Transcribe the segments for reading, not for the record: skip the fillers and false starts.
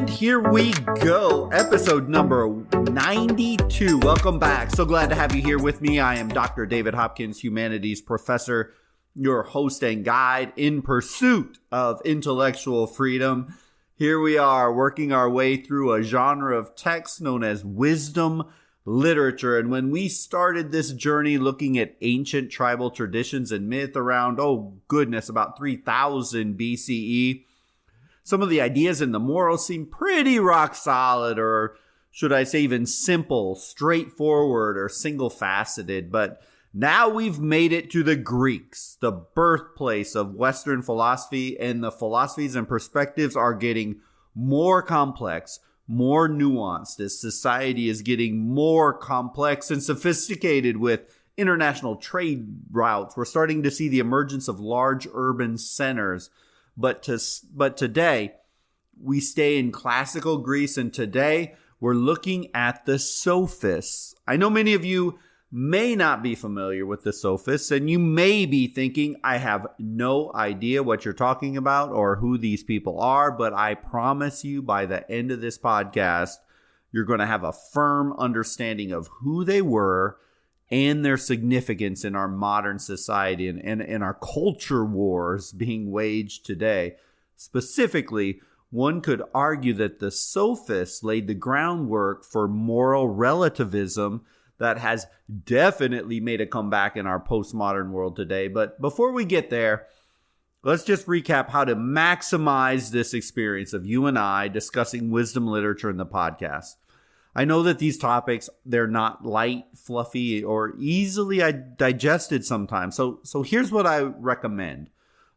And here we go, episode number 92. Welcome back. So glad to have you here with me. I am Dr. David Hopkins, humanities professor, your host and guide in pursuit of intellectual freedom. Here we are working our way through a genre of text known as wisdom literature. And when we started this journey looking at ancient tribal traditions and myth around, about 3000 BCE, some of the ideas and the morals seem pretty rock solid, or should I say even simple, straightforward, or single-faceted. But now we've made it to the Greeks, the birthplace of Western philosophy, and the philosophies and perspectives are getting more complex, more nuanced as society is getting more complex and sophisticated with international trade routes. We're starting to see the emergence of large urban centers. But today, we stay in classical Greece, and today we're looking at the Sophists. I know many of you may not be familiar with the Sophists, and you may be thinking, I have no idea what you're talking about or who these people are, but I promise you by the end of this podcast, you're going to have a firm understanding of who they were and their significance in our modern society and our culture wars being waged today. Specifically, one could argue that the Sophists laid the groundwork for moral relativism that has definitely made a comeback in our postmodern world today. But before we get there, let's just recap how to maximize this experience of you and I discussing wisdom literature in the podcast. I know that these topics, they're not light, fluffy, or easily digested sometimes. So here's what I recommend.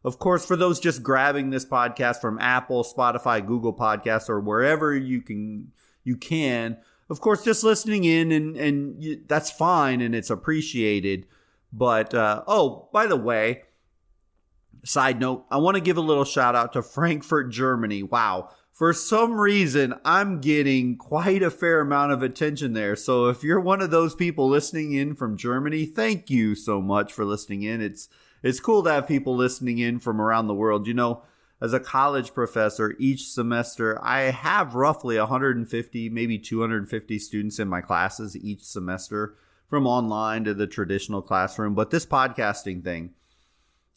Of course, for those just grabbing this podcast from Apple, Spotify, Google Podcasts, or wherever you can, of course, just listening in and that's fine and it's appreciated. But, by the way, side note, I want to give a little shout out to Frankfurt, Germany. Wow. For some reason, I'm getting quite a fair amount of attention there. So if you're one of those people listening in from Germany, thank you so much for listening in. It's cool to have people listening in from around the world. You know, as a college professor, each semester, I have roughly 150, maybe 250 students in my classes each semester, from online to the traditional classroom. But this podcasting thing,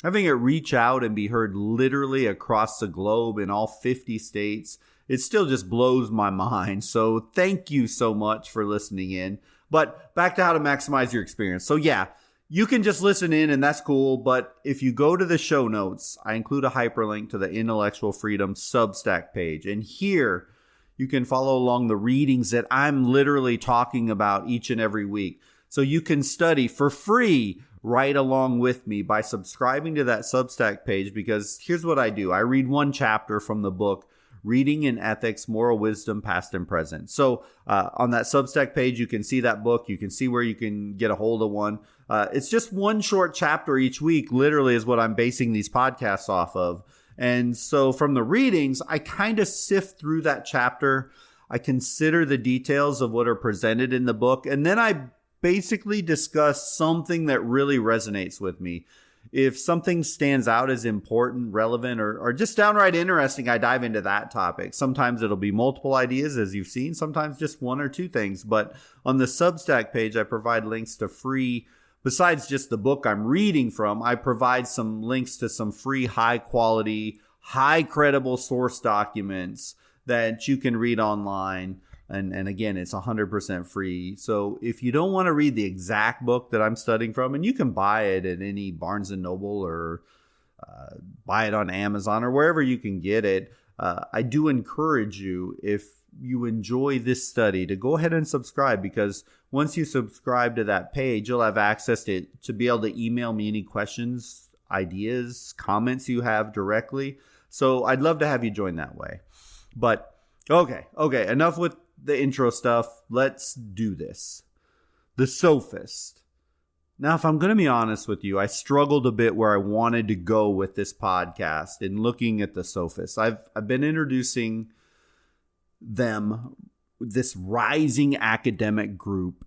having it reach out and be heard literally across the globe in all 50 states, it still just blows my mind. So thank you so much for listening in. But back to how to maximize your experience. So yeah, you can just listen in and that's cool. But if you go to the show notes, I include a hyperlink to the Intellectual Freedom Substack page. And here you can follow along the readings that I'm literally talking about each and every week. So you can study for free right along with me by subscribing to that Substack page, because here's what I do. I read one chapter from the book, Reading in Ethics, Moral Wisdom, Past and Present. So on that Substack page, you can see that book. You can see where you can get a hold of one. It's just one short chapter each week, literally, is what I'm basing these podcasts off of. And so from the readings, I kind of sift through that chapter. I consider the details of what are presented in the book, and then I basically discuss something that really resonates with me. If something stands out as important, relevant, or just downright interesting, I dive into that topic. Sometimes it'll be multiple ideas, as you've seen, sometimes just one or two things. But on the Substack page, I provide links to free, besides just the book I'm reading from, I provide some links to some free, high quality, high credible source documents that you can read online. And again, it's 100% free. So if you don't want to read the exact book that I'm studying from, and you can buy it at any Barnes & Noble or buy it on Amazon or wherever you can get it, I do encourage you, if you enjoy this study, to go ahead and subscribe, because once you subscribe to that page, you'll have access to be able to email me any questions, ideas, comments you have directly. So I'd love to have you join that way. But okay, enough with the intro stuff. Let's do this. The Sophist. Now, if I'm going to be honest with you, I struggled a bit where I wanted to go with this podcast in looking at the Sophists. I've been introducing them, this rising academic group,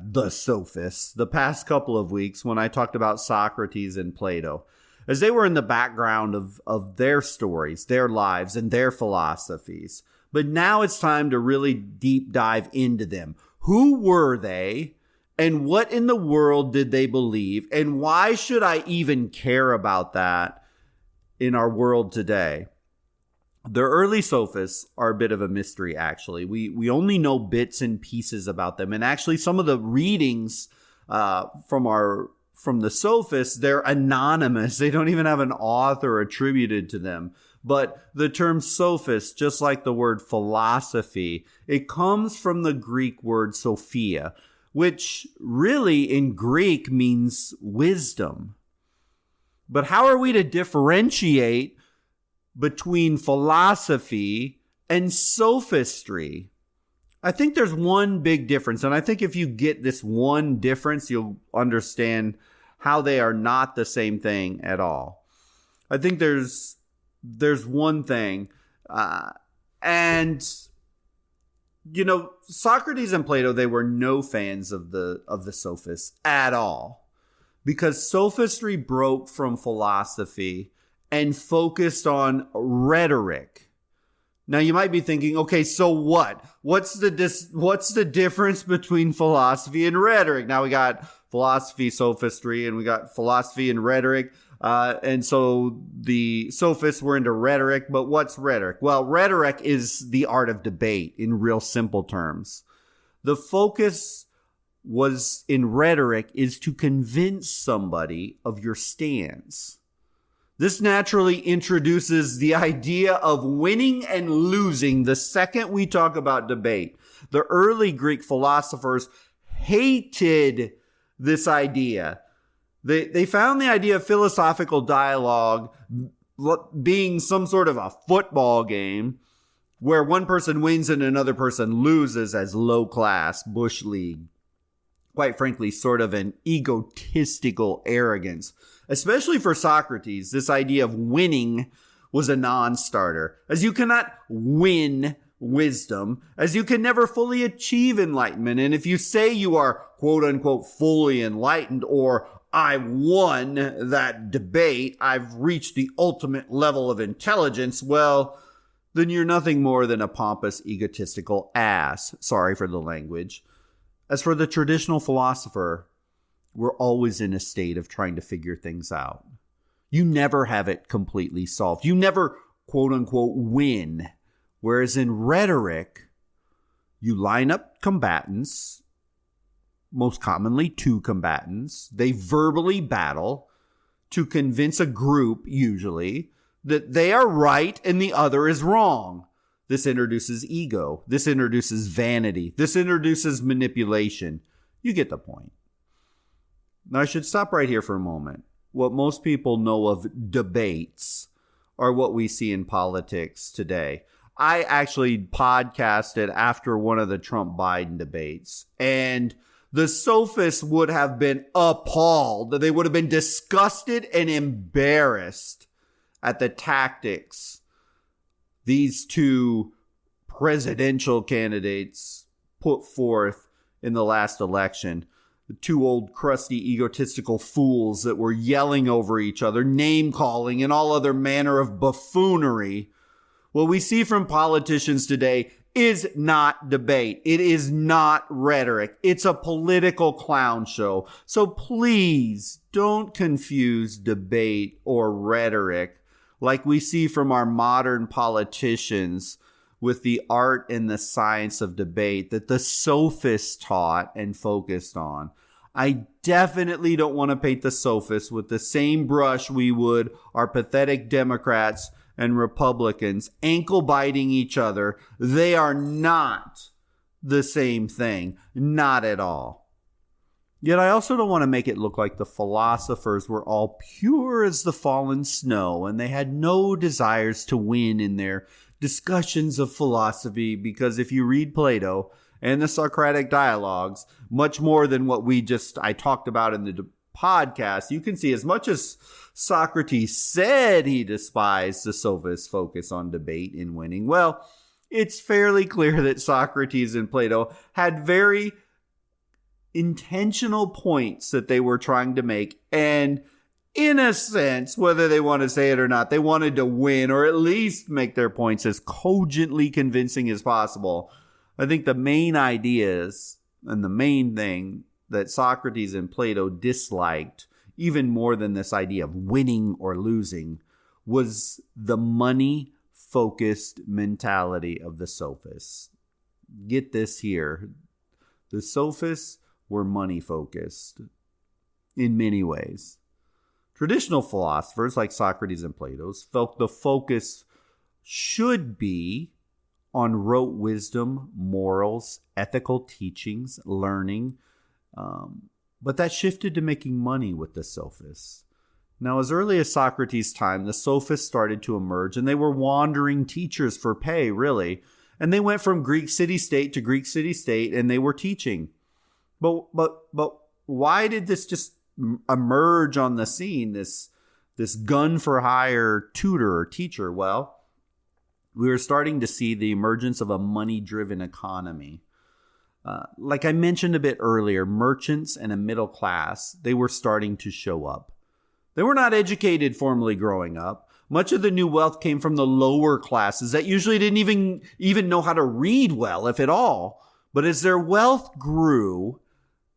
the Sophists, the past couple of weeks when I talked about Socrates and Plato, as they were in the background of their stories, their lives, and their philosophies. But now it's time to really deep dive into them. Who were they? And what in the world did they believe? And why should I even care about that in our world today? The early Sophists are a bit of a mystery, actually. We only know bits and pieces about them. And actually, some of the readings from the Sophists, they're anonymous. They don't even have an author attributed to them. But the term sophist, just like the word philosophy, it comes from the Greek word sophia, which really in Greek means wisdom. But how are we to differentiate between philosophy and sophistry? I think there's one big difference. And I think if you get this one difference, you'll understand how they are not the same thing at all. I think there's one thing. Socrates and Plato, they were no fans of the Sophists at all, because sophistry broke from philosophy and focused on rhetoric. Now you might be thinking, okay, so what? What's the difference between philosophy and rhetoric? Now we got philosophy, sophistry, and we got philosophy and rhetoric. And so the sophists were into rhetoric, but what's rhetoric? Well, rhetoric is the art of debate in real simple terms. The focus was in rhetoric is to convince somebody of your stance. This naturally introduces the idea of winning and losing the second we talk about debate. The early Greek philosophers hated this idea. They found the idea of philosophical dialogue being some sort of a football game where one person wins and another person loses as low class, bush league. Quite frankly, sort of an egotistical arrogance. Especially for Socrates, this idea of winning was a non-starter, as you cannot win wisdom, as you can never fully achieve enlightenment. And if you say you are quote unquote fully enlightened, or I won that debate, I've reached the ultimate level of intelligence, well, then you're nothing more than a pompous, egotistical ass. Sorry for the language. As for the traditional philosopher, we're always in a state of trying to figure things out. You never have it completely solved. You never, quote unquote, win. Whereas in rhetoric, you line up combatants, most commonly two combatants. They verbally battle to convince a group, usually, that they are right and the other is wrong. This introduces ego. This introduces vanity. This introduces manipulation. You get the point. Now, I should stop right here for a moment. What most people know of debates are what we see in politics today. I actually podcasted after one of the Trump-Biden debates, and the sophists would have been appalled. They would have been disgusted and embarrassed at the tactics these two presidential candidates put forth in the last election. The two old, crusty, egotistical fools that were yelling over each other, name-calling, and all other manner of buffoonery. What we see from politicians today is not debate. It is not rhetoric. It's a political clown show. So please don't confuse debate or rhetoric like we see from our modern politicians with the art and the science of debate that the sophists taught and focused on. I definitely don't want to paint the sophists with the same brush we would our pathetic Democrats and Republicans ankle biting each other. They are not the same thing. Not at all. Yet I also don't want to make it look like the philosophers were all pure as the fallen snow and they had no desires to win in their discussions of philosophy, because if you read Plato and the Socratic dialogues, much more than what I talked about in the podcast, you can see as much as Socrates said he despised the sophists' focus on debate and winning, well, it's fairly clear that Socrates and Plato had very intentional points that they were trying to make, and in a sense, whether they want to say it or not, they wanted to win or at least make their points as cogently convincing as possible. I think the main ideas and the main thing that Socrates and Plato disliked, even more than this idea of winning or losing, was the money-focused mentality of the Sophists. Get this here. The Sophists were money-focused in many ways. Traditional philosophers like Socrates and Plato felt the focus should be on rote wisdom, morals, ethical teachings, learning, but that shifted to making money with the Sophists. Now, as early as Socrates' time, the Sophists started to emerge, and they were wandering teachers for pay, really. And they went from Greek city-state to Greek city-state, and they were teaching. But why did this just emerge on the scene, this gun-for-hire tutor or teacher? Well, we were starting to see the emergence of a money-driven economy. Like I mentioned a bit earlier, merchants and a middle class, they were starting to show up. They were not educated formally growing up. Much of the new wealth came from the lower classes that usually didn't even know how to read well, if at all. But as their wealth grew,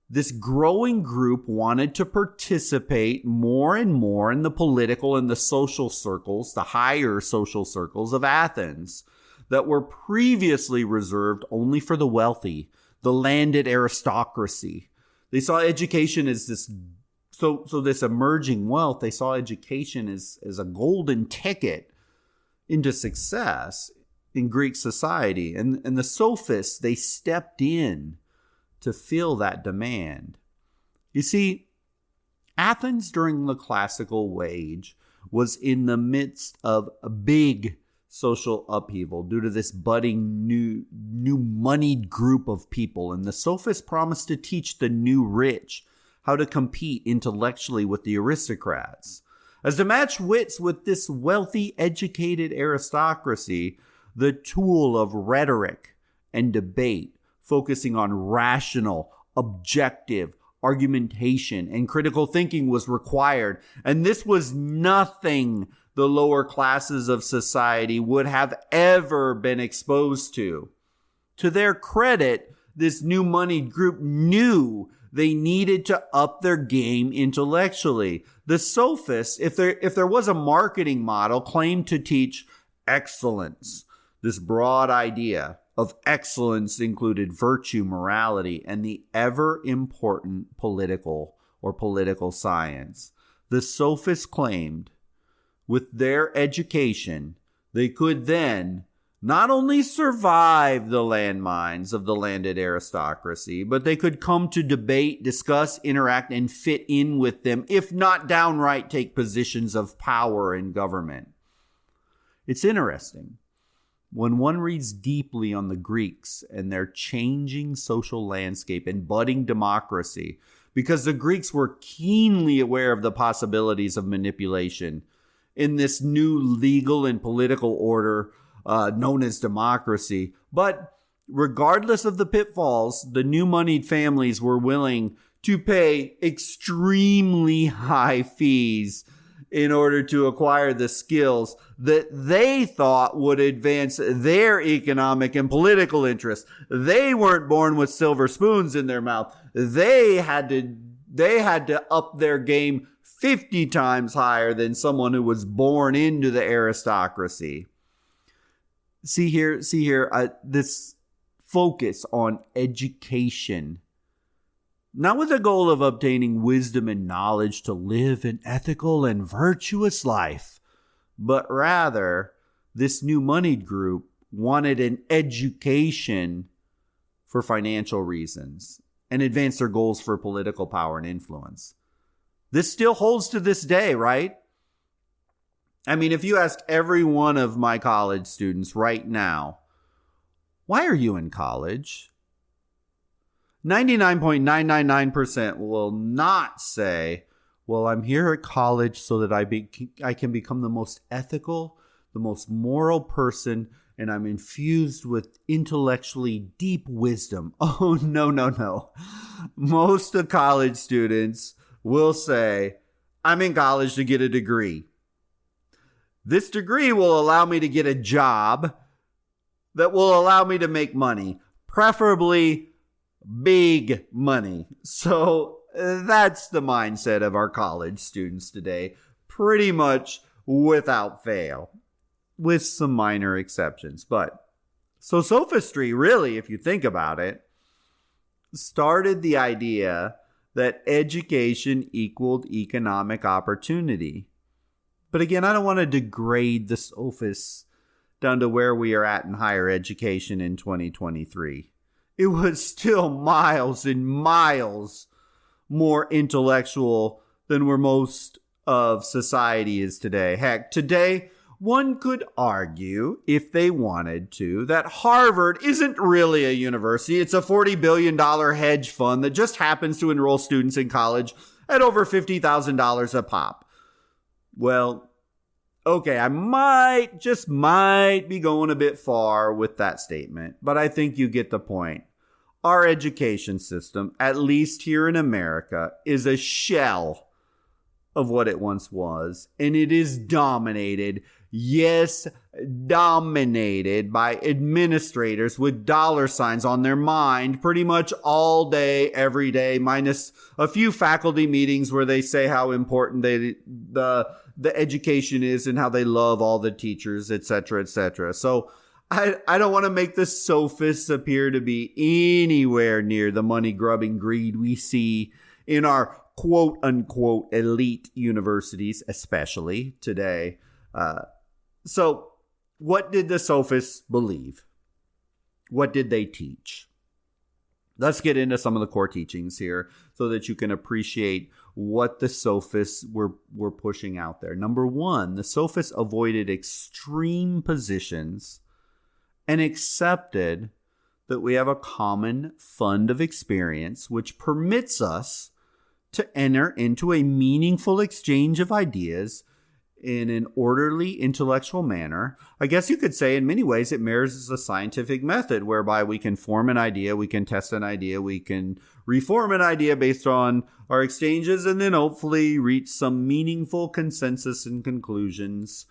this growing group wanted to participate more and more in the political and the social circles, the higher social circles of Athens that were previously reserved only for the wealthy, the landed aristocracy. They saw education as this this emerging wealth, they saw education as a golden ticket into success in Greek society. And the Sophists, they stepped in to fill that demand. You see, Athens during the classical age was in the midst of a big social upheaval due to this budding new moneyed group of people. And the Sophists promised to teach the new rich how to compete intellectually with the aristocrats. As to match wits with this wealthy, educated aristocracy, the tool of rhetoric and debate, focusing on rational, objective argumentation and critical thinking, was required. And this was nothing the lower classes of society would have ever been exposed to. To their credit, this new moneyed group knew they needed to up their game intellectually. The Sophists, if there was a marketing model, claimed to teach excellence. This broad idea of excellence included virtue, morality, and the ever-important political science. The Sophists claimed with their education, they could then not only survive the landmines of the landed aristocracy, but they could come to debate, discuss, interact, and fit in with them, if not downright take positions of power in government. It's interesting when one reads deeply on the Greeks and their changing social landscape and budding democracy, because the Greeks were keenly aware of the possibilities of manipulation in this new legal and political order known as democracy. But regardless of the pitfalls, the new moneyed families were willing to pay extremely high fees in order to acquire the skills that they thought would advance their economic and political interests. They weren't born with silver spoons in their mouth. They had to up their game 50 times higher than someone who was born into the aristocracy. See here, this focus on education, not with the goal of obtaining wisdom and knowledge to live an ethical and virtuous life, but rather this new moneyed group wanted an education for financial reasons and advance their goals for political power and influence. This still holds to this day, right? I mean, if you ask every one of my college students right now, why are you in college? 99.999% will not say, well, I'm here at college so that I can become the most ethical, the most moral person, and I'm infused with intellectually deep wisdom. Oh, no. Most of college students will say, I'm in college to get a degree. This degree will allow me to get a job that will allow me to make money, preferably big money. So that's the mindset of our college students today, pretty much without fail, with some minor exceptions. But so sophistry, really, if you think about it, started the idea that education equaled economic opportunity. But again, I don't want to degrade the sophists down to where we are at in higher education in 2023. It was still miles and miles more intellectual than where most of society is today. Heck, today, one could argue, if they wanted to, that Harvard isn't really a university. It's a $40 billion hedge fund that just happens to enroll students in college at over $50,000 a pop. Well, okay, I might be going a bit far with that statement, but I think you get the point. Our education system, at least here in America, is a shell of what it once was, and it is dominated by administrators with dollar signs on their mind pretty much all day, every day, minus a few faculty meetings where they say how important the education is and how they love all the teachers, etc., etc. So I don't want to make the sophists appear to be anywhere near the money-grubbing greed we see in our quote-unquote elite universities, especially today. So what did the sophists believe? What did they teach? Let's get into some of the core teachings here so that you can appreciate what the sophists were pushing out there. Number one, the sophists avoided extreme positions and accepted that we have a common fund of experience which permits us to enter into a meaningful exchange of ideas in an orderly intellectual manner. I guess you could say in many ways it mirrors a scientific method whereby we can form an idea, we can test an idea, we can reform an idea based on our exchanges, and then hopefully reach some meaningful consensus and conclusions.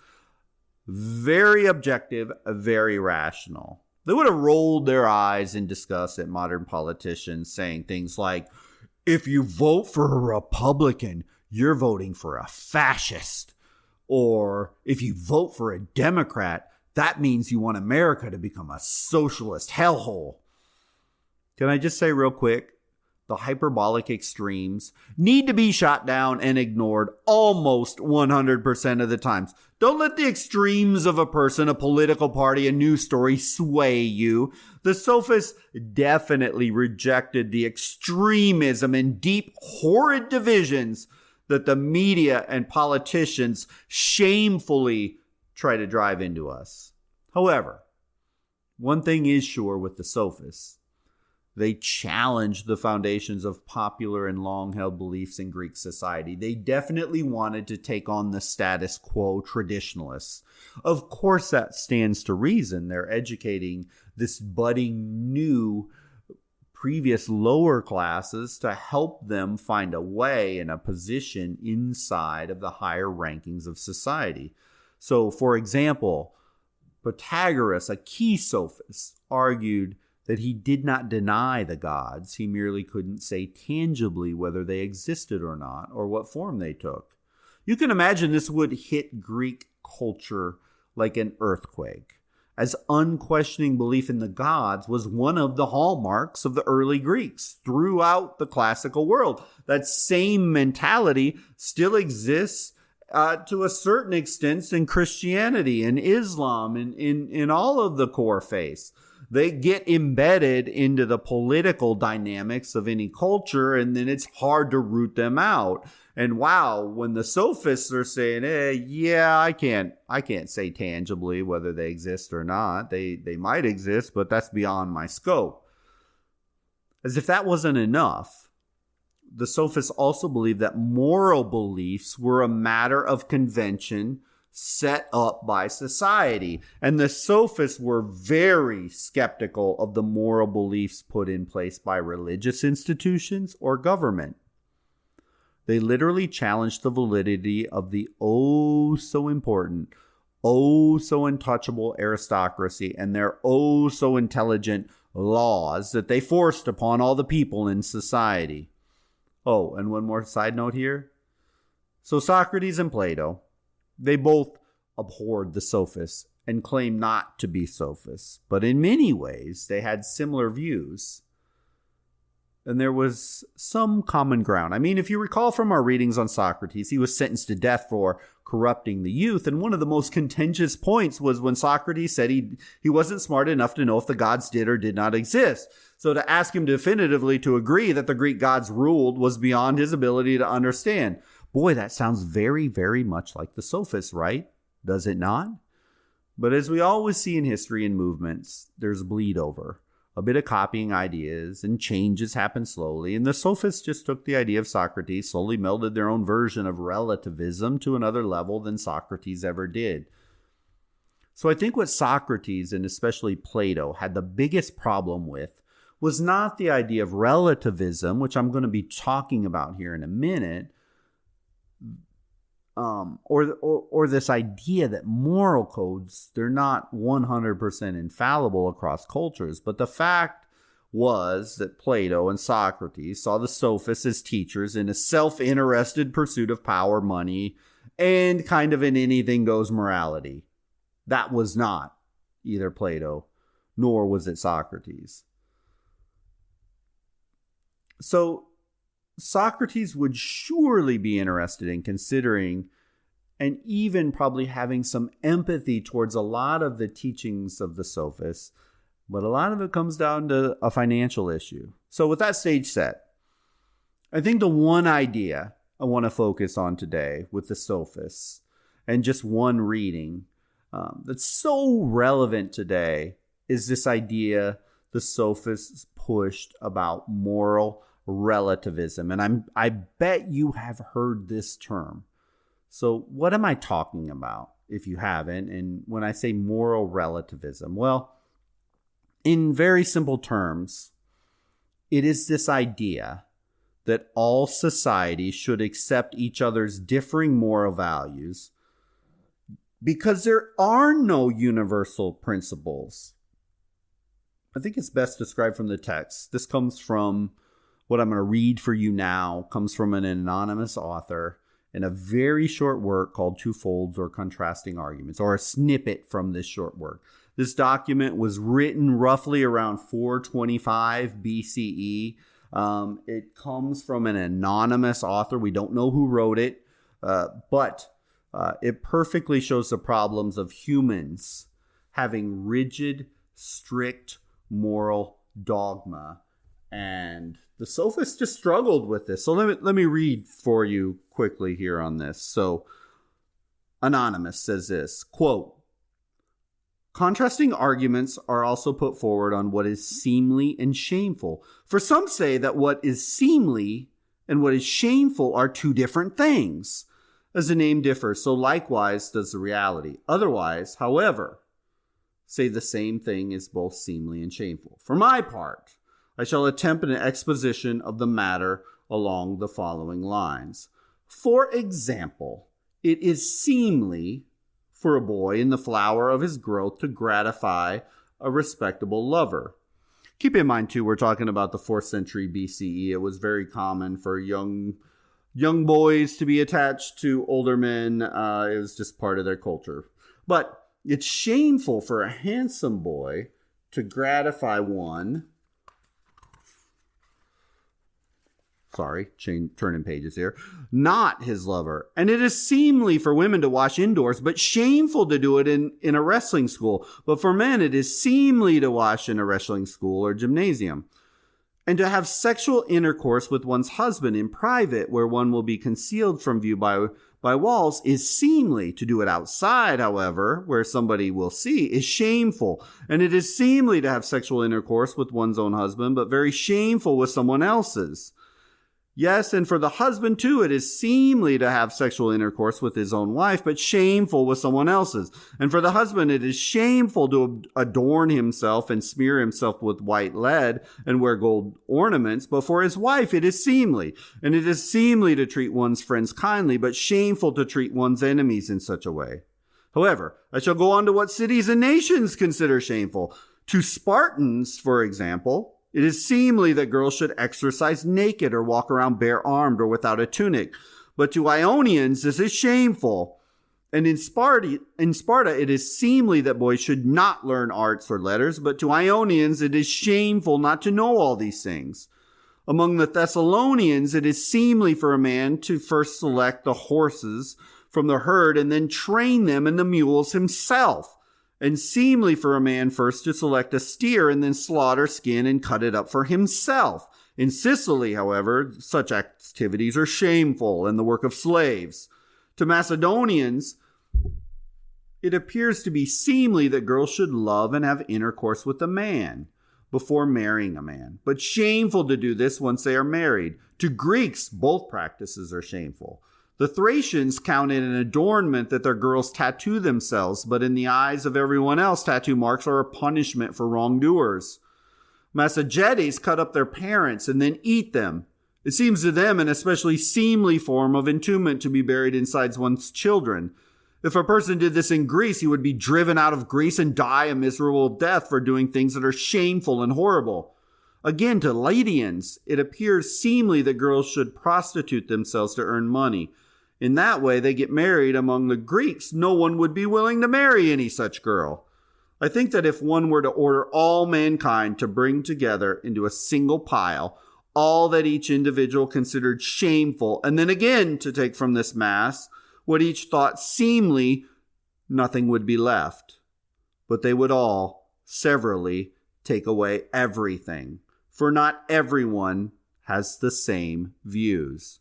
Very objective, very rational. They would have rolled their eyes in disgust at modern politicians saying things like, if you vote for a Republican, you're voting for a fascist. Or if you vote for a Democrat, that means you want America to become a socialist hellhole. Can I just say real quick, the hyperbolic extremes need to be shot down and ignored almost 100% of the times. Don't let the extremes of a person, a political party, a news story sway you. The sophists definitely rejected the extremism and deep, horrid divisions that the media and politicians shamefully try to drive into us. However, one thing is sure with the sophists. They challenged the foundations of popular and long-held beliefs in Greek society. They definitely wanted to take on the status quo traditionalists. Of course, that stands to reason. They're educating this budding new previous lower classes to help them find a way and a position inside of the higher rankings of society. So, for example, Pythagoras, a key sophist, argued that he did not deny the gods. He merely couldn't say tangibly whether they existed or not, or what form they took. You can imagine this would hit Greek culture like an earthquake, as unquestioning belief in the gods was one of the hallmarks of the early Greeks throughout the classical world. That same mentality still exists to a certain extent in Christianity and Islam and in all of the core faiths. They get embedded into the political dynamics of any culture, and then it's hard to root them out. And wow, when the sophists are saying, I can't say tangibly whether they exist or not. They might exist, but that's beyond my scope. As if that wasn't enough, the sophists also believed that moral beliefs were a matter of convention set up by society. And the sophists were very skeptical of the moral beliefs put in place by religious institutions or government. They literally challenged the validity of the oh so important, oh so untouchable aristocracy and their oh so intelligent laws that they forced upon all the people in society. Oh, and one more side note here. So Socrates and Plato, they both abhorred the Sophists and claimed not to be Sophists, but in many ways they had similar views. And there was some common ground. I mean, if you recall from our readings on Socrates, he was sentenced to death for corrupting the youth. And one of the most contentious points was when Socrates said he wasn't smart enough to know if the gods did or did not exist. So to ask him definitively to agree that the Greek gods ruled was beyond his ability to understand. Boy, that sounds very, very much like the Sophists, right? Does it not? But as we always see in history and movements, there's bleed over. A bit of copying ideas, and changes happen slowly. And the Sophists just took the idea of Socrates, slowly melded their own version of relativism to another level than Socrates ever did. So I think what Socrates, and especially Plato, had the biggest problem with was not the idea of relativism, which I'm going to be talking about here in a minute, or this idea that moral codes, they're not 100% infallible across cultures. But the fact was that Plato and Socrates saw the Sophists as teachers in a self-interested pursuit of power, money, and kind of an anything-goes morality. That was not either Plato, nor was it Socrates. So Socrates would surely be interested in considering and even probably having some empathy towards a lot of the teachings of the Sophists, but a lot of it comes down to a financial issue. So with that stage set, I think the one idea I want to focus on today with the Sophists, and just one reading that's so relevant today, is this idea the Sophists pushed about moral relativism. And I bet you have heard this term. So what am I talking about if you haven't? And when I say moral relativism, well, in very simple terms, it is this idea that all societies should accept each other's differing moral values because there are no universal principles. I think it's best described from the text. This comes from what I'm going to read for you now, comes from an anonymous author in a very short work called Twofolds or Contrasting Arguments, or a snippet from this short work. This document was written roughly around 425 BCE. It comes from an anonymous author. We don't know who wrote it, but it perfectly shows the problems of humans having rigid, strict moral dogma. And the Sophists just struggled with this. So let me read for you quickly here on this. So Anonymous says this, quote, "Contrasting arguments are also put forward on what is seemly and shameful. For some say that what is seemly and what is shameful are two different things. As the name differs, so likewise does the reality. Otherwise, however, say the same thing is both seemly and shameful. For my part, I shall attempt an exposition of the matter along the following lines. For example, it is seemly for a boy in the flower of his growth to gratify a respectable lover." Keep in mind, too, we're talking about the 4th century BCE. It was very common for young boys to be attached to older men. It was just part of their culture. But it's shameful for a handsome boy to gratify one. Turning pages here. Not his lover. And it is seemly for women to wash indoors, but shameful to do it in a wrestling school. But for men, it is seemly to wash in a wrestling school or gymnasium. And to have sexual intercourse with one's husband in private, where one will be concealed from view by walls, is seemly. To do it outside, however, where somebody will see, is shameful. And it is seemly to have sexual intercourse with one's own husband, but very shameful with someone else's. Yes, and for the husband too, it is seemly to have sexual intercourse with his own wife, but shameful with someone else's. And for the husband, it is shameful to adorn himself and smear himself with white lead and wear gold ornaments. But for his wife, it is seemly. And it is seemly to treat one's friends kindly, but shameful to treat one's enemies in such a way. However, I shall go on to what cities and nations consider shameful. To Spartans, for example, it is seemly that girls should exercise naked or walk around bare-armed or without a tunic. But to Ionians, this is shameful. And in Sparta, it is seemly that boys should not learn arts or letters, but to Ionians, it is shameful not to know all these things. Among the Thessalonians, it is seemly for a man to first select the horses from the herd and then train them and the mules himself. And seemly for a man first to select a steer and then slaughter, skin, and cut it up for himself. In Sicily, however, such activities are shameful and the work of slaves. To Macedonians, it appears to be seemly that girls should love and have intercourse with a man before marrying a man, but shameful to do this once they are married. To Greeks, both practices are shameful. The Thracians count it an adornment that their girls tattoo themselves, but in the eyes of everyone else, tattoo marks are a punishment for wrongdoers. Massagetes cut up their parents and then eat them. It seems to them an especially seemly form of entombment to be buried inside one's children. If a person did this in Greece, he would be driven out of Greece and die a miserable death for doing things that are shameful and horrible. Again, to Lydians, it appears seemly that girls should prostitute themselves to earn money. In that way, they get married. Among the Greeks, no one would be willing to marry any such girl. I think that if one were to order all mankind to bring together into a single pile all that each individual considered shameful, and then again to take from this mass what each thought seemly, nothing would be left. But they would all, severally, take away everything, for not everyone has the same views.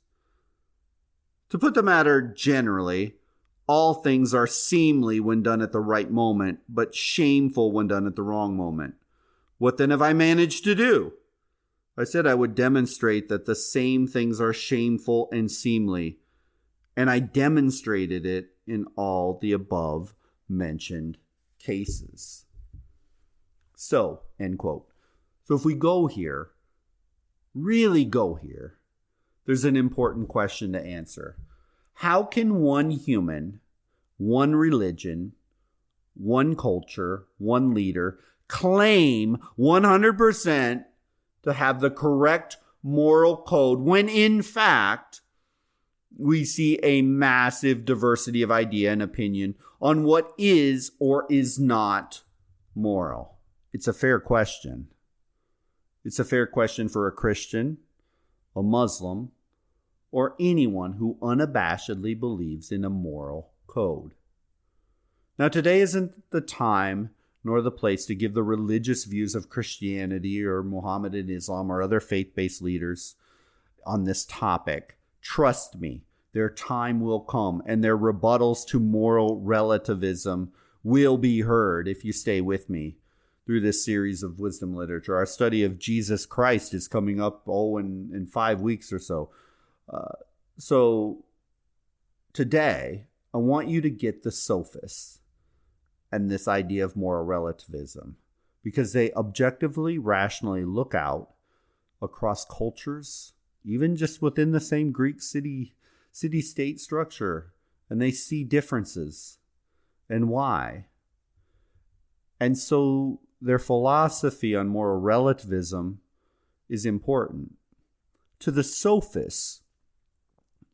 To put the matter generally, all things are seemly when done at the right moment, but shameful when done at the wrong moment. What then have I managed to do? I said I would demonstrate that the same things are shameful and seemly, and I demonstrated it in all the above mentioned cases. So, end quote. So if we go here, really go here, there's an important question to answer. How can one human, one religion, one culture, one leader claim 100% to have the correct moral code when in fact we see a massive diversity of idea and opinion on what is or is not moral? It's a fair question. It's a fair question for a Christian, a Muslim, or anyone who unabashedly believes in a moral code. Now, today isn't the time nor the place to give the religious views of Christianity or Mohammedan Islam or other faith-based leaders on this topic. Trust me, their time will come, and their rebuttals to moral relativism will be heard if you stay with me through this series of wisdom literature. Our study of Jesus Christ is coming up, in 5 weeks or so. So today, I want you to get the Sophists and this idea of moral relativism, because they objectively, rationally look out across cultures, even just within the same Greek city-state structure, and they see differences and why. And so their philosophy on moral relativism is important. To the Sophists,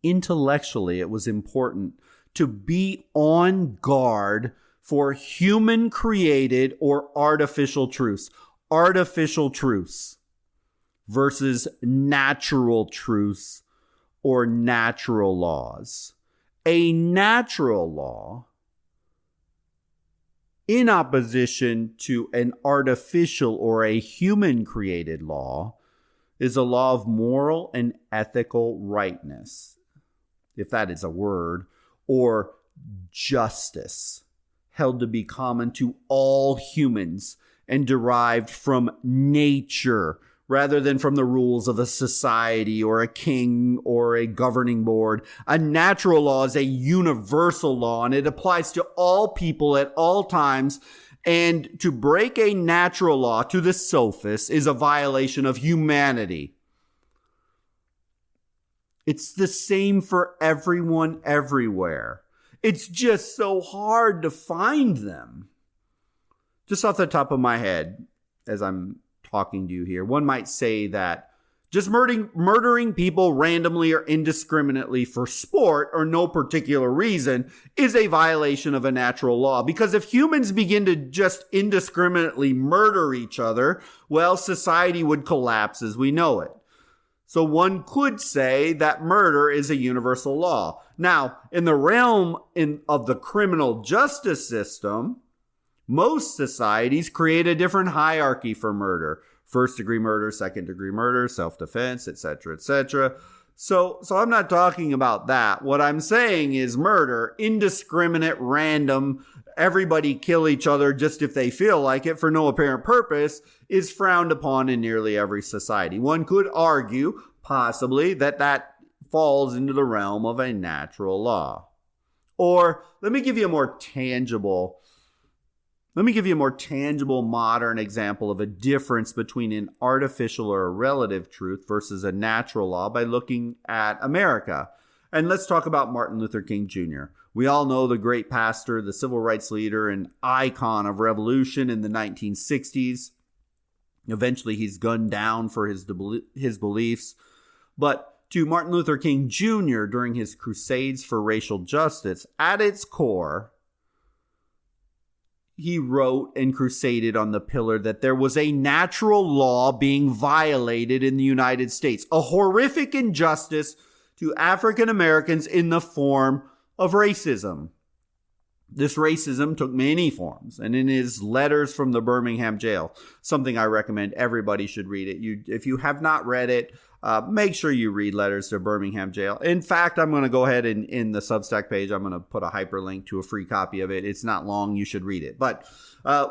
intellectually, it was important to be on guard for human-created or artificial truths. Artificial truths versus natural truths or natural laws. A natural law, in opposition to an artificial or a human-created law, is a law of moral and ethical rightness, if that is a word, or justice, held to be common to all humans and derived from nature rather than from the rules of a society or a king or a governing board. A natural law is a universal law, and it applies to all people at all times. And to break a natural law to the Sophists is a violation of humanity. It's the same for everyone everywhere. It's just so hard to find them. Just off the top of my head, as I'm talking to you here, one might say that just murdering people randomly or indiscriminately for sport or no particular reason is a violation of a natural law. Because if humans begin to just indiscriminately murder each other, well, society would collapse as we know it. So one could say that murder is a universal law. Now, in the realm of the criminal justice system, most societies create a different hierarchy for murder. First degree murder, second degree murder, self-defense, etc., etc. So I'm not talking about that. What I'm saying is murder, indiscriminate, random, everybody kill each other just if they feel like it for no apparent purpose, is frowned upon in nearly every society. One could argue, possibly, that falls into the realm of a natural law. Or let me give you a more tangible modern example of a difference between an artificial or a relative truth versus a natural law by looking at America. And let's talk about Martin Luther King Jr. We all know the great pastor, the civil rights leader, and icon of revolution in the 1960s. Eventually, he's gunned down for his beliefs. But to Martin Luther King Jr. during his crusades for racial justice, at its core, he wrote and crusaded on the pillar that there was a natural law being violated in the United States, a horrific injustice to African Americans in the form of racism. This racism took many forms, and in his letters from the Birmingham jail, something I recommend everybody should read it. If you have not read it, make sure you read Letters to Birmingham Jail. In fact, I'm going to go ahead and in the Substack page, I'm going to put a hyperlink to a free copy of it. It's not long. You should read it. But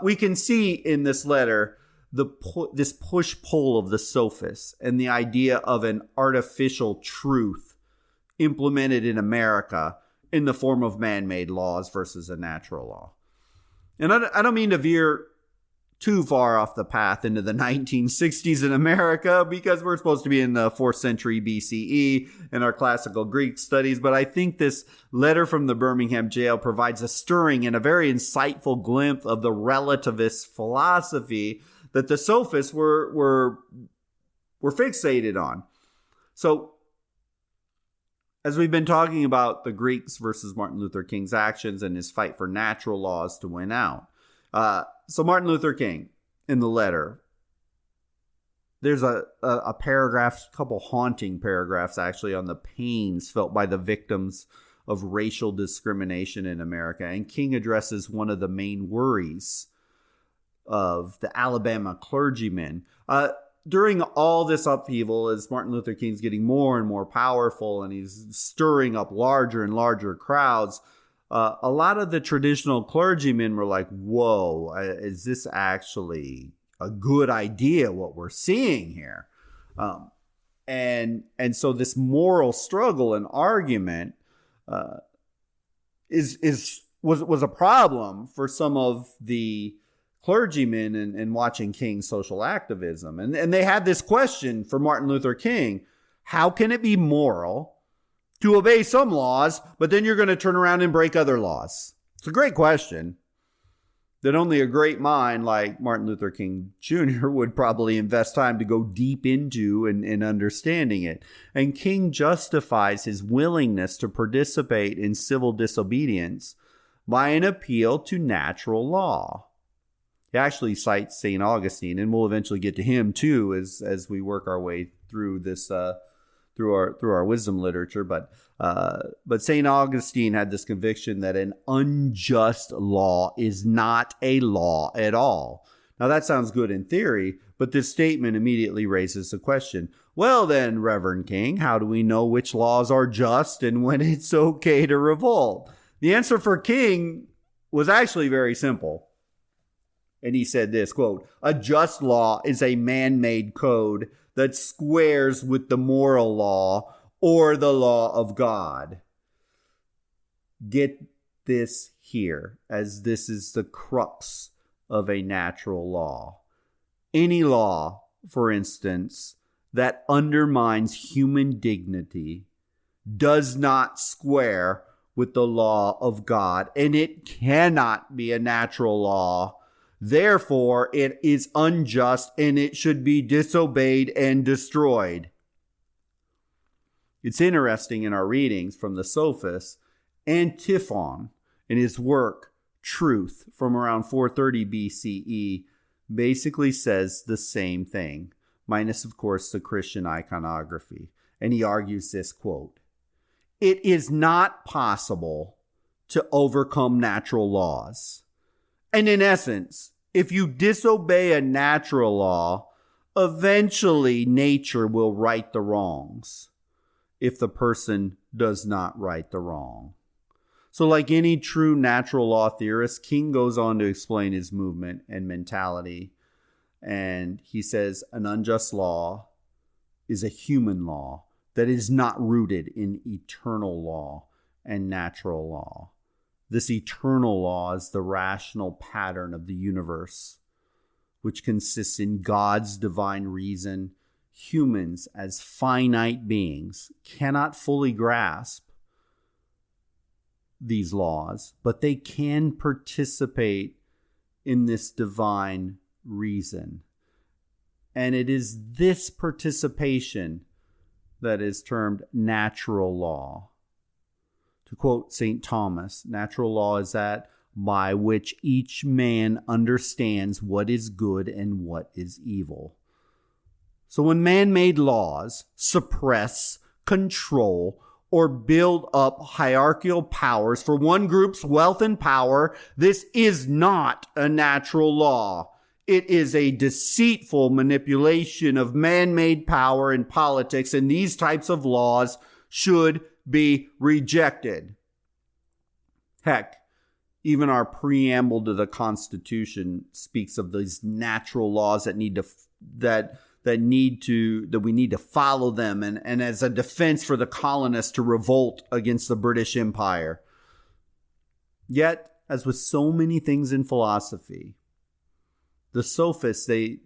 we can see in this letter this push-pull of the Sophists and the idea of an artificial truth implemented in America in the form of man-made laws versus a natural law. And I don't mean to veer too far off the path into the 1960s in America, because we're supposed to be in the 4th century BCE in our classical Greek studies. But I think this letter from the Birmingham jail provides a stirring and a very insightful glimpse of the relativist philosophy that the Sophists were fixated on. So, as we've been talking about the Greeks versus Martin Luther King's actions and his fight for natural laws to win out. So Martin Luther King, in the letter, there's a paragraph, a couple haunting paragraphs actually, on the pains felt by the victims of racial discrimination in America. And King addresses one of the main worries of the Alabama clergymen. During all this upheaval, as Martin Luther King's getting more and more powerful and he's stirring up larger and larger crowds, a lot of the traditional clergymen were like, whoa, is this actually a good idea, what we're seeing here? And so this moral struggle and argument was a problem for some of the clergymen and watching King's social activism. And they had this question for Martin Luther King: how can it be moral to obey some laws, but then you're going to turn around and break other laws? It's a great question that only a great mind like Martin Luther King Jr. would probably invest time to go deep into and understanding it. And King justifies his willingness to participate in civil disobedience by an appeal to natural law. He actually cites St. Augustine, and we'll eventually get to him too as we work our way through this through our wisdom literature. But St. Augustine had this conviction that an unjust law is not a law at all. Now that sounds good in theory, but this statement immediately raises the question: well then, Reverend King, how do we know which laws are just and when it's okay to revolt? The answer for King was actually very simple. And he said this, quote, "A just law is a man-made code that squares with the moral law or the law of God." Get this here, as this is the crux of a natural law. Any law, for instance, that undermines human dignity does not square with the law of God, and it cannot be a natural law. Therefore, it is unjust and it should be disobeyed and destroyed. It's interesting in our readings from the Sophists, Antiphon, in his work Truth from around 430 BCE, basically says the same thing, minus, of course, the Christian iconography. And he argues this, quote, "It is not possible to overcome natural laws. And in essence, if you disobey a natural law, eventually nature will right the wrongs if the person does not right the wrong." So like any true natural law theorist, King goes on to explain his movement and mentality. And he says an unjust law is a human law that is not rooted in eternal law and natural law. This eternal law is the rational pattern of the universe, which consists in God's divine reason. Humans, as finite beings, cannot fully grasp these laws, but they can participate in this divine reason. And it is this participation that is termed natural law. To quote St. Thomas, natural law is that by which each man understands what is good and what is evil. So when man-made laws suppress, control, or build up hierarchical powers for one group's wealth and power, this is not a natural law. It is a deceitful manipulation of man-made power in politics, and these types of laws should be rejected. Heck, even our preamble to the Constitution speaks of these natural laws that we need to follow them, and as a defense for the colonists to revolt against the British Empire. Yet, as with so many things in philosophy, the Sophists, they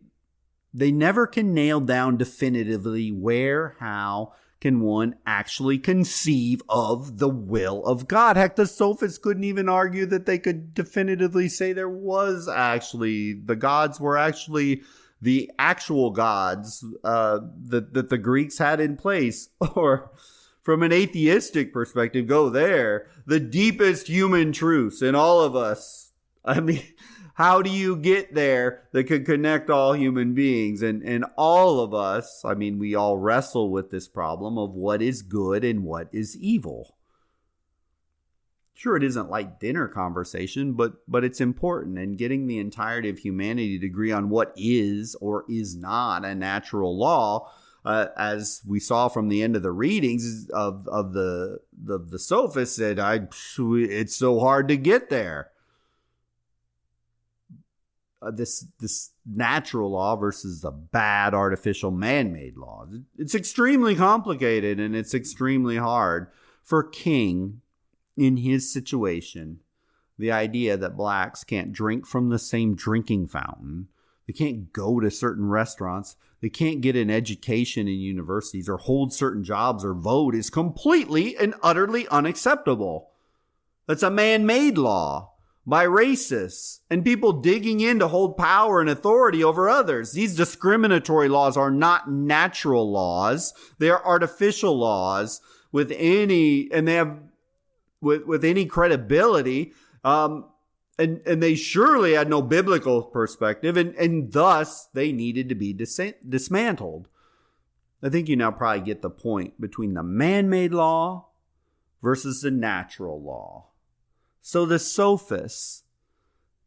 never can nail down definitively where, how can one actually conceive of the will of God. Heck, the Sophists couldn't even argue that they could definitively say there was actually, the gods were actually the actual gods that the Greeks had in place. Or from an atheistic perspective, go there, the deepest human truths in all of us. I mean, how do you get there that could connect all human beings? And all of us, I mean, we all wrestle with this problem of what is good and what is evil. Sure, it isn't like dinner conversation, but it's important. And getting the entirety of humanity to agree on what is or is not a natural law, as we saw from the end of the readings of the Sophists, said, it's so hard to get there. This natural law versus the bad artificial man-made laws. It's extremely complicated and it's extremely hard. For King, in his situation, the idea that blacks can't drink from the same drinking fountain, they can't go to certain restaurants, they can't get an education in universities or hold certain jobs or vote is completely and utterly unacceptable. That's a man-made law by racists and people digging in to hold power and authority over others. These discriminatory laws are not natural laws. They are artificial laws with any credibility. And they surely had no biblical perspective, and thus they needed to be dismantled. I think you now probably get the point between the man-made law versus the natural law. So the Sophists,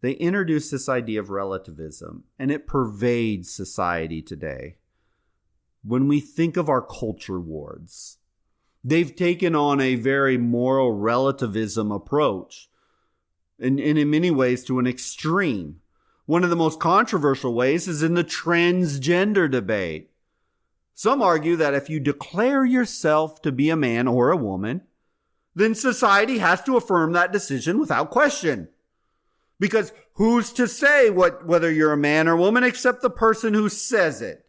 they introduced this idea of relativism, and it pervades society today. When we think of our culture wars, they've taken on a very moral relativism approach, and in many ways to an extreme. One of the most controversial ways is in the transgender debate. Some argue that if you declare yourself to be a man or a woman, then society has to affirm that decision without question. Because who's to say whether you're a man or woman except the person who says it?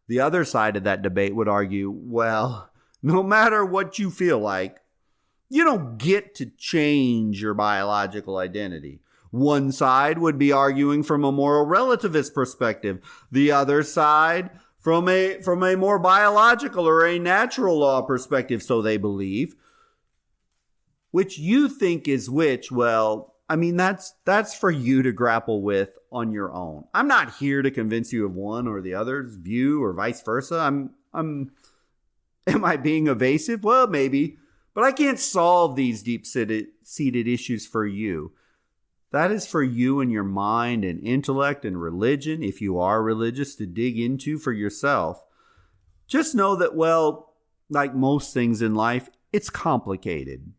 The other side of that debate would argue, well, no matter what you feel like, you don't get to change your biological identity. One side would be arguing from a moral relativist perspective. The other side from a more biological or a natural law perspective, so they believe. Which you think is which? Well, I mean, that's for you to grapple with on your own. I'm not here to convince you of one or the other's view or vice versa. Am I being evasive? Well, maybe, but I can't solve these deep-seated issues for you. That is for you and your mind and intellect and religion, if you are religious, to dig into for yourself. Just know that, well, like most things in life, it's complicated.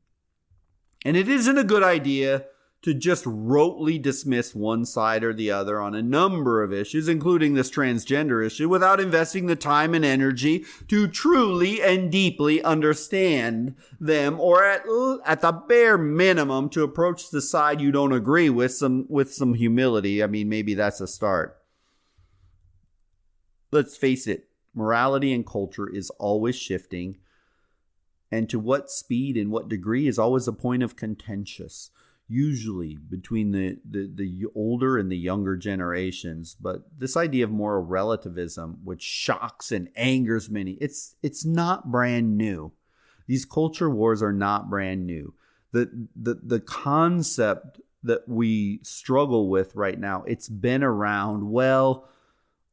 And it isn't a good idea to just rotely dismiss one side or the other on a number of issues, including this transgender issue, without investing the time and energy to truly and deeply understand them, or at the bare minimum to approach the side you don't agree with some humility. I mean, maybe that's a start. Let's face it, morality and culture is always shifting, and to what speed and what degree is always a point of contention. Usually between the older and the younger generations. But this idea of moral relativism, which shocks and angers many, it's not brand new. These culture wars are not brand new. The concept that we struggle with right now, it's been around, well,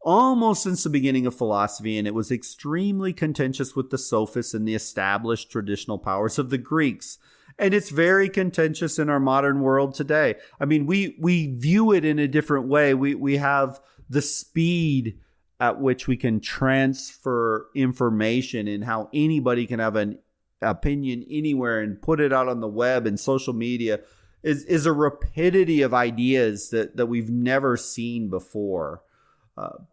almost since the beginning of philosophy, and it was extremely contentious with the Sophists and the established traditional powers of the Greeks. And it's very contentious in our modern world today. I mean, we view it in a different way. We have the speed at which we can transfer information and how anybody can have an opinion anywhere and put it out on the web and social media is a rapidity of ideas that we've never seen before.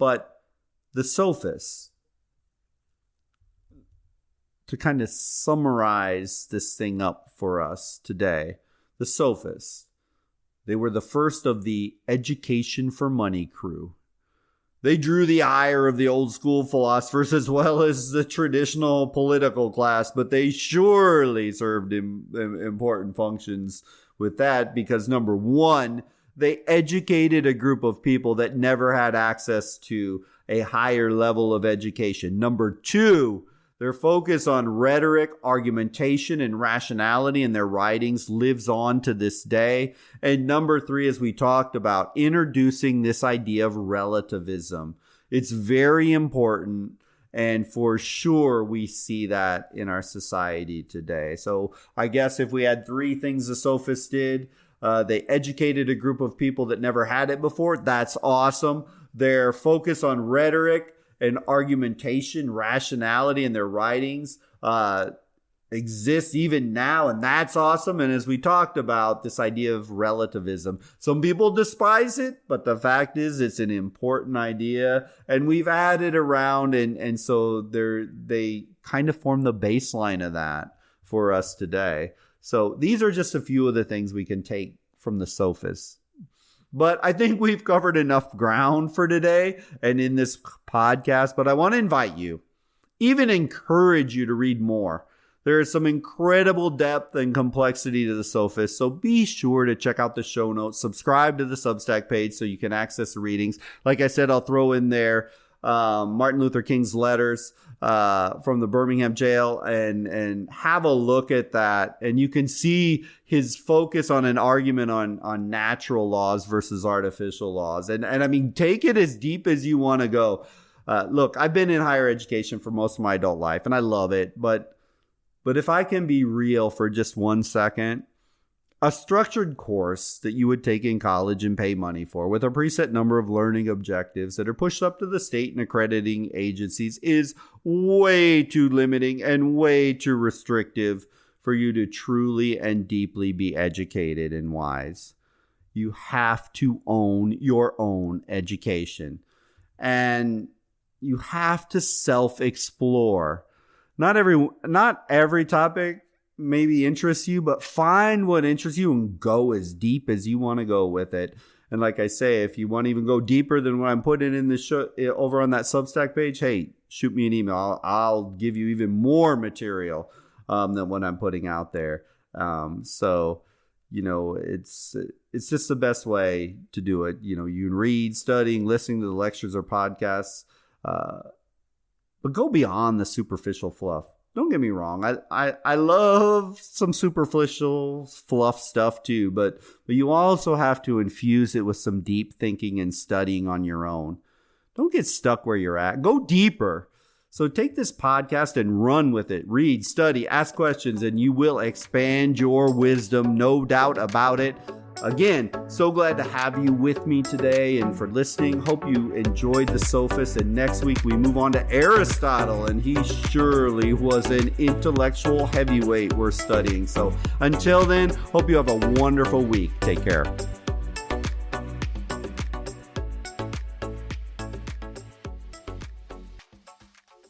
But the Sophists, to kind of summarize this thing up for us today, the Sophists, they were the first of the education for money crew. They drew the ire of the old school philosophers as well as the traditional political class, but they surely served important functions with that because, number one, they educated a group of people that never had access to a higher level of education. Number two, their focus on rhetoric, argumentation, and rationality in their writings lives on to this day. And number three, as we talked about, introducing this idea of relativism. It's very important, and for sure we see that in our society today. So I guess if we had three things the Sophists did, they educated a group of people that never had it before. That's awesome. Their focus on rhetoric and argumentation, rationality in their writings exists even now, and that's awesome. And as we talked about, this idea of relativism, some people despise it, but the fact is it's an important idea, and we've added around, and so they kind of form the baseline of that for us today. So these are just a few of the things we can take from the Sophists. But I think we've covered enough ground for today and in this podcast. But I want to invite you, even encourage you to read more. There is some incredible depth and complexity to the Sophists. So be sure to check out the show notes. Subscribe to the Substack page so you can access the readings. Like I said, I'll throw in there Martin Luther King's letters from the Birmingham jail and have a look at that. And you can see his focus on an argument on natural laws versus artificial laws. And I mean, take it as deep as you want to go. Look, I've been in higher education for most of my adult life and I love it. But if I can be real for just 1 second, a structured course that you would take in college and pay money for with a preset number of learning objectives that are pushed up to the state and accrediting agencies is way too limiting and way too restrictive for you to truly and deeply be educated and wise. You have to own your own education. And you have to self-explore. Not every topic maybe interests you, but find what interests you and go as deep as you want to go with it. And like I say, if you want to even go deeper than what I'm putting in the show over on that Substack page, hey, shoot me an email. I'll give you even more material than what I'm putting out there. So, it's just the best way to do it. You can read, studying, listening to the lectures or podcasts, but go beyond the superficial fluff. Don't get me wrong. I love some superficial fluff stuff too, but you also have to infuse it with some deep thinking and studying on your own. Don't get stuck where you're at. Go deeper. So take this podcast and run with it. Read, study, ask questions, and you will expand your wisdom. No doubt about it. Again, so glad to have you with me today and for listening. Hope you enjoyed the Sophists. And next week we move on to Aristotle, and he surely was an intellectual heavyweight we're studying. So until then, hope you have a wonderful week. Take care.